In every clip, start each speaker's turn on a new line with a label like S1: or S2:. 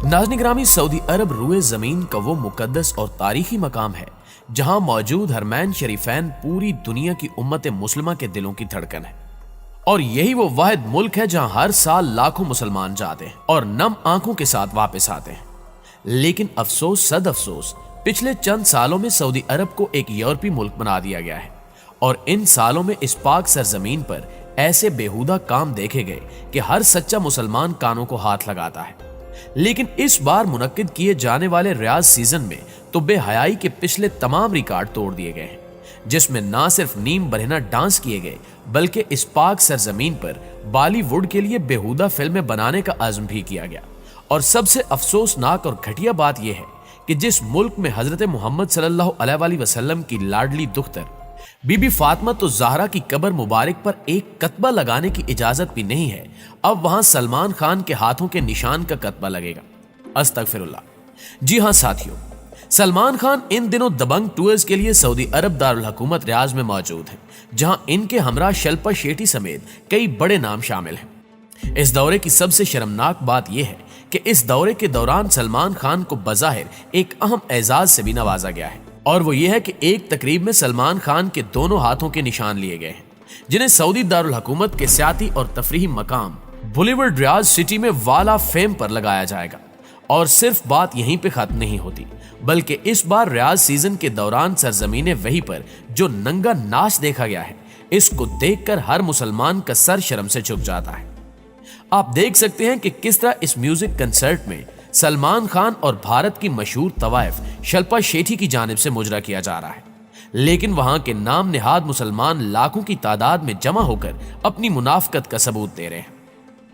S1: नाज़रीन ग्रामी, सऊदी अरब रुए जमीन का वो मुकद्दस और तारीखी मकाम है जहां मौजूद हरमैन शरीफैन पूरी दुनिया की उम्मत मुस्लिमा के दिलों की धड़कन है। और यही वो वाहिद मुल्क है जहां हर साल लाखों मुसलमान जाते हैं और नम आंखों के साथ वापस आते हैं। लेकिन अफसोस सद अफसोस, पिछले चंद सालों में सऊदी अरब को एक यूरोपीय मुल्क बना दिया गया है और इन सालों में इस पाक सरजमीन पर ऐसे बेहुदा काम देखे गए कि हर सच्चा मुसलमान कानों को हाथ लगाता है। लेकिन इस बार मुनक्किद किए जाने वाले रियाज सीजन में तो बेहयाई के पिछले तमाम रिकॉर्ड तोड़ दिए गए हैं, जिसमें ना सिर्फ नीम बरहना डांस किए गए बल्कि इस पाक सरजमीन पर बॉलीवुड के लिए बेहुदा फिल्में बनाने का अज़्म भी किया गया। और सबसे अफसोसनाक और घटिया बात यह है कि जिस मुल्क में हजरत मोहम्मद सल्लल्लाहु अलैहि वसल्लम की लाडली दुख्तर बीबी फातिमा तो ज़हरा की कब्र मुबारक पर एक कतबा लगाने की इजाजत भी नहीं है, अब वहां सलमान खान के हाथों के निशान का कतबा लगेगा। अस्तगफिरुल्लाह। जी हां साथियों, सलमान खान इन दिनों दबंग टूर्स के लिए सऊदी अरब दारुल हुकूमत रियाज में मौजूद हैं, जहां इनके हमरा शिल्पा शेट्टी समेत कई बड़े नाम शामिल हैं। इस दौरे की सबसे शर्मनाक बात यह है कि इस दौरे के दौरान सलमान खान को बज़ाहिर एक अहम एजाज से भी नवाजा गया है, और वो ये है कि एक तकरीब में सलमान खान के दोनों हाथों के निशान लिए गए हैं, जिन्हें सऊदी दारुल हुकूमत के सियाती और तफरीही मकाम बुलेवर्ड रियाज सिटी में वाला फेम पर लगाया जाएगा। और सिर्फ बात यहीं पे खत्म नहीं होती, बल्कि इस बार रियाज सीजन के दौरान सरजमीने वही पर जो नंगा नाच देखा गया है, इसको देखकर हर मुसलमान का सर शर्म से झुक जाता है। आप देख सकते हैं कि किस तरह इस म्यूजिक कंसर्ट में सलमान खान और भारत की मशहूर तवाइफ शिल्पा शेट्टी की जानिब से मुजरा किया जा रहा है, लेकिन वहां के नाम निहाद मुसलमान लाखों की तादाद में जमा होकर अपनी मुनाफकत का सबूत दे रहे हैं।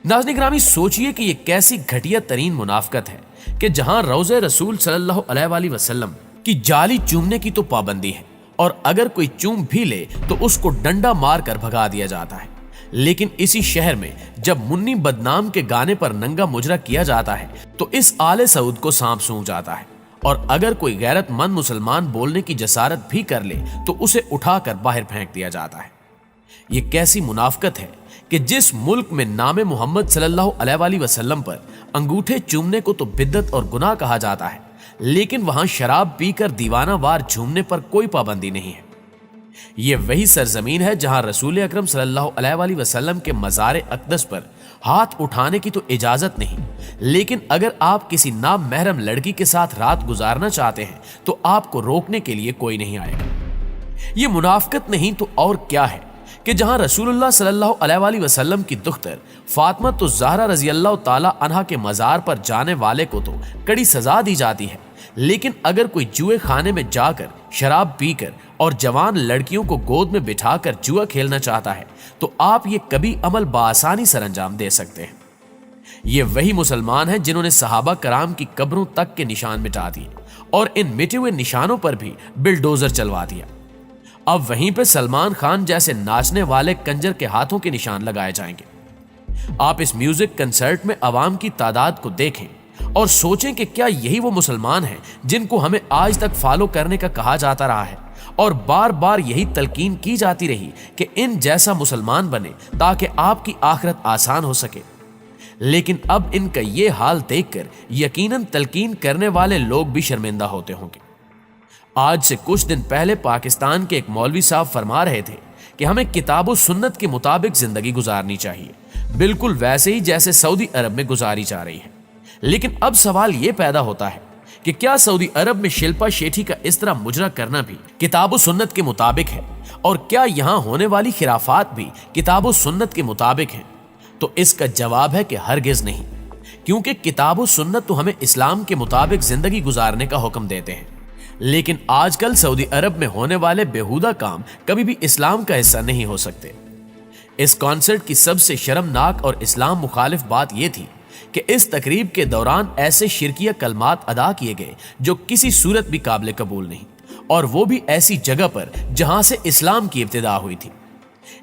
S1: नाज़रीन ग्रामी, सोचिए कि यह कैसी घटिया तरीन मुनाफकत है कि जहां रोज़े रसूल सल्लल्लाहु अलैहि वसल्लम की जाली चूमने की तो पाबंदी है, और अगर कोई चूम भी ले तो उसको डंडा मार कर भगा दिया जाता है। लेकिन इसी शहर में जब मुन्नी बदनाम के गाने पर नंगा मुजरा किया जाता है तो इस आले सऊद को सांप सूंघ जाता है, और अगर कोई गैरतमंद मुसलमान बोलने की जसारत भी कर ले तो उसे उठाकर बाहर फेंक दिया जाता है। ये कैसी मुनाफकत है कि जिस मुल्क में नामे मोहम्मद सल्लल्लाहु अलैहि वसल्लम पर अंगूठे चूमने को तो बिद्दत और गुनाह कहा जाता है, लेकिन वहां शराब पीकर दीवाना वार झूमने पर कोई पाबंदी नहीं है। ये वही सरजमीन है जहां रसूल अकरम सल्लल्लाहु अलैहि वसल्लम के मज़ार अक़दस पर हाथ उठाने की तो इजाजत नहीं, लेकिन अगर आप किसी नामहरम लड़की के साथ रात गुजारना चाहते हैं तो आपको रोकने के लिए कोई नहीं आएगा। ये मुनाफकत नहीं तो और क्या है कि जहां रसूलुल्लाह सल्लल्लाहु अलैहि वसल्लम की दुख्तर फातिमा तो ज़हरा रज़ी अल्लाह ताला अन्हा के मज़ार पर जाने वाले को तो कड़ी सजा दी जाती है, लेकिन अगर कोई जुए खाने में जाकर शराब पीकर और जवान लड़कियों को गोद में बिठाकर जुआ खेलना चाहता है तो आप ये कभी अमल बासानी सरंजाम दे सकते हैं। ये वही मुसलमान हैं जिन्होंने सहाबा कराम की कब्रों तक के निशान मिटा दिए और इन मिटे हुए निशानों पर भी बिल्डोजर चलवा दिया। अब वहीं पे सलमान खान जैसे नाचने वाले कंजर के हाथों के निशान लगाए जाएंगे। आप इस म्यूजिक कंसर्ट में आवाम की तादाद को देखें और सोचें कि क्या यही वो मुसलमान हैं जिनको हमें आज तक फॉलो करने का कहा जाता रहा है, और बार बार यही तलकीन की जाती रही कि इन जैसा मुसलमान बने ताकि आपकी आखिरत आसान हो सके। लेकिन अब इनका ये हाल देखकर यकीनन तलकीन करने वाले लोग भी शर्मिंदा होते होंगे। आज से कुछ दिन पहले पाकिस्तान के एक मौलवी साहब फरमा रहे थे कि हमें किताब और सुन्नत के मुताबिक जिंदगी गुजारनी चाहिए, बिल्कुल वैसे ही जैसे सऊदी अरब में गुजारी जा रही है। लेकिन अब सवाल यह पैदा होता है कि क्या सऊदी अरब में शिल्पा शेट्टी का इस तरह मुजरा करना भी किताब और सुन्नत के मुताबिक है, और क्या यहां होने वाली खिराफात भी किताब और सुन्नत के मुताबिक है? तो इसका जवाब है कि हरगिज नहीं, क्योंकि किताब और सुन्नत तो हमें इस्लाम के मुताबिक जिंदगी गुजारने का हुक्म देते हैं, लेकिन आजकल सऊदी अरब में होने वाले बेहुदा काम कभी भी इस्लाम का हिस्सा नहीं हो सकते। इस कॉन्सर्ट की सबसे शर्मनाक और इस्लाम मुखालिफ बात यह थी कि इस तकरीब के दौरान ऐसे शिरकिया कलमात अदा किए गए जो किसी सूरत भी काबिल कबूल नहीं, और वो भी ऐसी जगह पर जहां से इस्लाम की इब्तिदा हुई थी।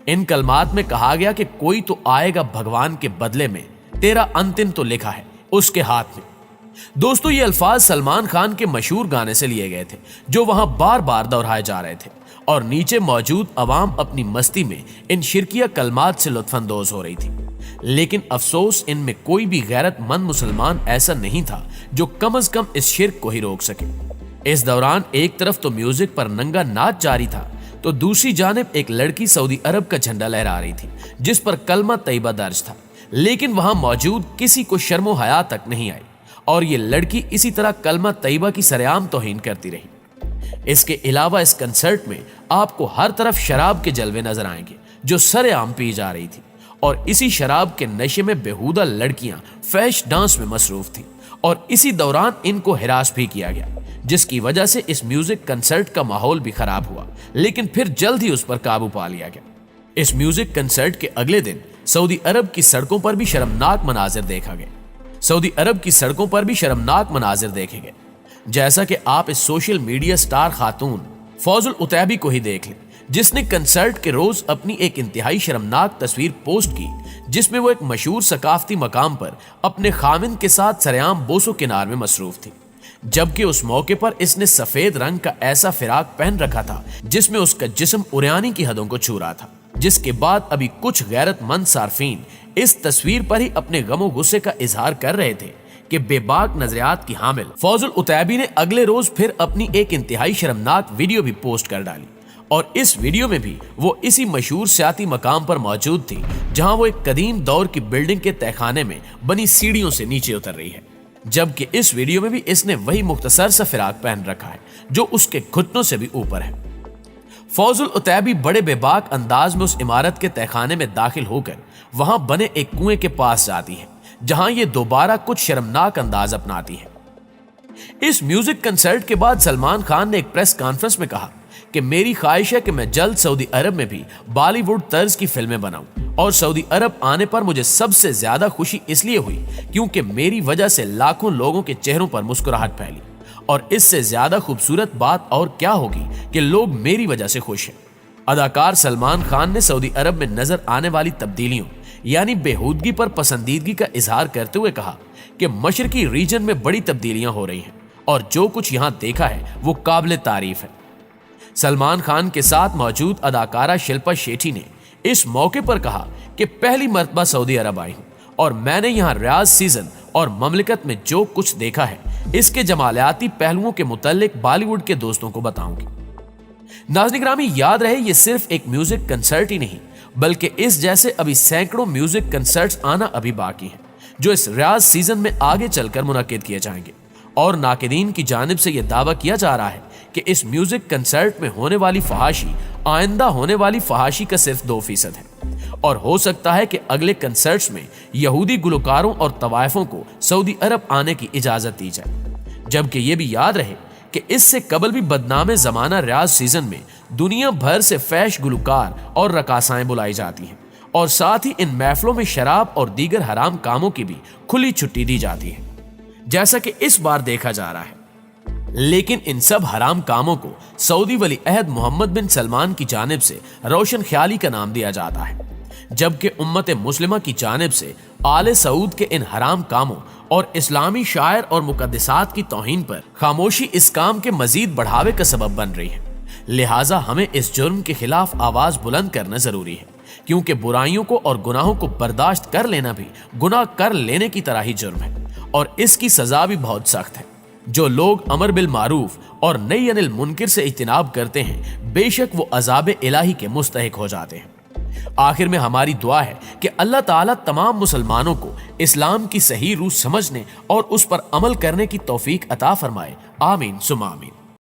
S1: इन कलमात में कहा गया कि कोई तो आएगा भगवान के बदले में, तेरा अंतिम तो लिखा है उसके हाथ में। दोस्तों, ये अल्फाज सलमान खान के मशहूर गाने से लिए गए थे जो वहां बार बार दोहराए जा रहे थे, اور نیچے موجود عوام اپنی مستی میں ان شرکیہ کلمات سے لطف اندوز ہو رہی تھی۔ لیکن افسوس ان میں کوئی بھی غیرت مند مسلمان ایسا نہیں تھا جو کم از کم اس شرک کو ہی روک سکے۔ اس دوران ایک طرف تو میوزک پر ننگا ناچ جاری تھا تو دوسری جانب ایک لڑکی سعودی عرب کا جھنڈا لہرا رہی تھی جس پر کلمہ طیبہ درج تھا، لیکن وہاں موجود کسی کو شرم و حیا تک نہیں آئی اور یہ لڑکی اسی طرح کلمہ طیبہ کی سرعام توہین کرتی رہی۔ اس کے علاوہ اس کنسرٹ میں آپ کو ہر طرف شراب کے جلوے نظر آئیں گے جو سرعام پی جا رہی تھی، اور اسی شراب کے نشے میں بیہودہ لڑکیاں فیش ڈانس میں مصروف تھیں، اور اسی دوران ان کو ہراس بھی کیا گیا، جس کی وجہ سے اس میوزک کنسرٹ کا ماحول بھی خراب ہوا، لیکن پھر جلد ہی اس پر قابو پا لیا گیا۔ اس میوزک کنسرٹ کے اگلے دن سعودی عرب کی سڑکوں پر بھی شرمناک مناظر دیکھے گئے، جیسا کہ آپ اس سوشل میڈیا سٹار خاتون فوز العتیبی کو ہی دیکھ لیں، جس نے کنسرٹ کے روز اپنی ایک انتہائی شرمناک تصویر پوسٹ کی جس میں وہ ایک مشہور ثقافتی مقام پر اپنے خاوند کے ساتھ سرعام بوس و کنار میں مصروف تھی، جبکہ اس موقع پر اس نے سفید رنگ کا ایسا فراق پہن رکھا تھا جس میں اس کا جسم عریانی کی حدوں کو چھو رہا تھا، جس کے بعد ابھی کچھ غیرت مند صارفین اس تصویر پر ہی اپنے غم و غصے کا اظہار کر رہے تھے کہ بے باک نظریات کی حامل فوز العتیبی نے اگلے روز پھر اپنی ایک انتہائی شرمناک ویڈیو بھی پوسٹ کر ڈالی، اور اس ویڈیو میں بھی وہ اسی مشہور سیاحتی مقام پر موجود تھی جہاں وہ ایک قدیم دور کی بلڈنگ کے تہخانے میں بنی سیڑھیوں سے نیچے اتر رہی ہے، جبکہ اس ویڈیو میں بھی اس نے وہی مختصر سا فراق پہن رکھا ہے جو اس کے گھٹنوں سے بھی اوپر ہے۔ فوز العتیبی بڑے بے باک انداز میں اس عمارت کے تہخانے میں داخل ہو کر وہاں بنے ایک کنویں کے پاس جاتی ہے جہاں یہ دوبارہ کچھ شرمناک انداز اپناتی ہے۔ اس میوزک کنسرٹ کے بعد سلمان خان نے ایک پریس کانفرنس میں کہا کہ میری خواہش ہے کہ میں جلد سعودی عرب میں بھی بالی ووڈ طرز کی فلمیں بناؤں، اور سعودی عرب آنے پر مجھے سب سے زیادہ خوشی اس لیے ہوئی کیونکہ میری وجہ سے لاکھوں لوگوں کے چہروں پر مسکراہٹ پھیلی، اور اس سے زیادہ خوبصورت بات اور کیا ہوگی کہ لوگ میری وجہ سے خوش ہیں۔ اداکار سلمان خان نے سعودی عرب میں نظر آنے والی تبدیلیوں یعنی بےہودگی پر پسندیدگی کا اظہار کرتے ہوئے کہا کہ مشرقی ریجن میں بڑی تبدیلیاں ہو رہی ہیں اور جو کچھ یہاں دیکھا ہے وہ قابل تعریف ہے۔ سلمان خان کے ساتھ موجود اداکارہ شلپا شیٹھی نے اس موقع پر کہا کہ پہلی مرتبہ سعودی عرب آئی ہوں اور میں نے یہاں ریاض سیزن اور مملکت میں جو کچھ دیکھا ہے اس کے جمالیاتی پہلوؤں کے متعلق بالی ووڈ کے دوستوں کو بتاؤں گی۔ ناظرین گرامی، یاد رہے یہ صرف ایک میوزک کنسرٹ ہی نہیں بلکہ اس جیسے ابھی سینکڑوں میوزک کنسرٹس آنا ابھی باقی ہیں جو اس ریاض سیزن میں آگے چل کر منعقد کیے جائیں گے، اور ناقدین کی جانب سے یہ دعویٰ کیا جا رہا ہے کہ اس میوزک کنسرٹ میں ہونے والی فحاشی آئندہ ہونے والی فحاشی کا صرف 2% ہے، اور ہو سکتا ہے کہ اگلے کنسرٹس میں یہودی گلوکاروں اور طوائفوں کو سعودی عرب آنے کی اجازت دی جائے، جبکہ یہ بھی یاد رہے کہ اس سے قبل بھی بدنام زمانہ ریاض سیزن میں دنیا بھر سے فیش گلوکار اور رقاصائیں بلائی جاتی ہیں، اور ساتھ ہی ان محفلوں میں شراب اور دیگر حرام کاموں کی بھی کھلی چھٹی دی جاتی ہے جیسا کہ اس بار دیکھا جا رہا ہے۔ لیکن ان سب حرام کاموں کو سعودی ولی عہد محمد بن سلمان کی جانب سے روشن خیالی کا نام دیا جاتا ہے، جبکہ امت مسلمہ کی جانب سے آل سعود کے ان حرام کاموں اور اسلامی شاعر اور مقدسات کی توہین پر خاموشی اس کام کے مزید بڑھاوے کا سبب بن رہی ہے۔ لہٰذا ہمیں اس جرم کے خلاف آواز بلند کرنا ضروری ہے، کیونکہ برائیوں کو اور گناہوں کو برداشت کر لینا بھی گناہ کر لینے کی طرح ہی جرم ہے، اور اس کی سزا بھی بہت سخت ہے۔ جو لوگ امر بالمعروف اور نہی عن المنکر سے اجتناب کرتے ہیں بے شک وہ عذاب الہی کے مستحق ہو جاتے ہیں۔ آخر میں ہماری دعا ہے کہ اللہ تعالیٰ تمام مسلمانوں کو اسلام کی صحیح روح سمجھنے اور اس پر عمل کرنے کی توفیق عطا فرمائے، آمین ثم آمین۔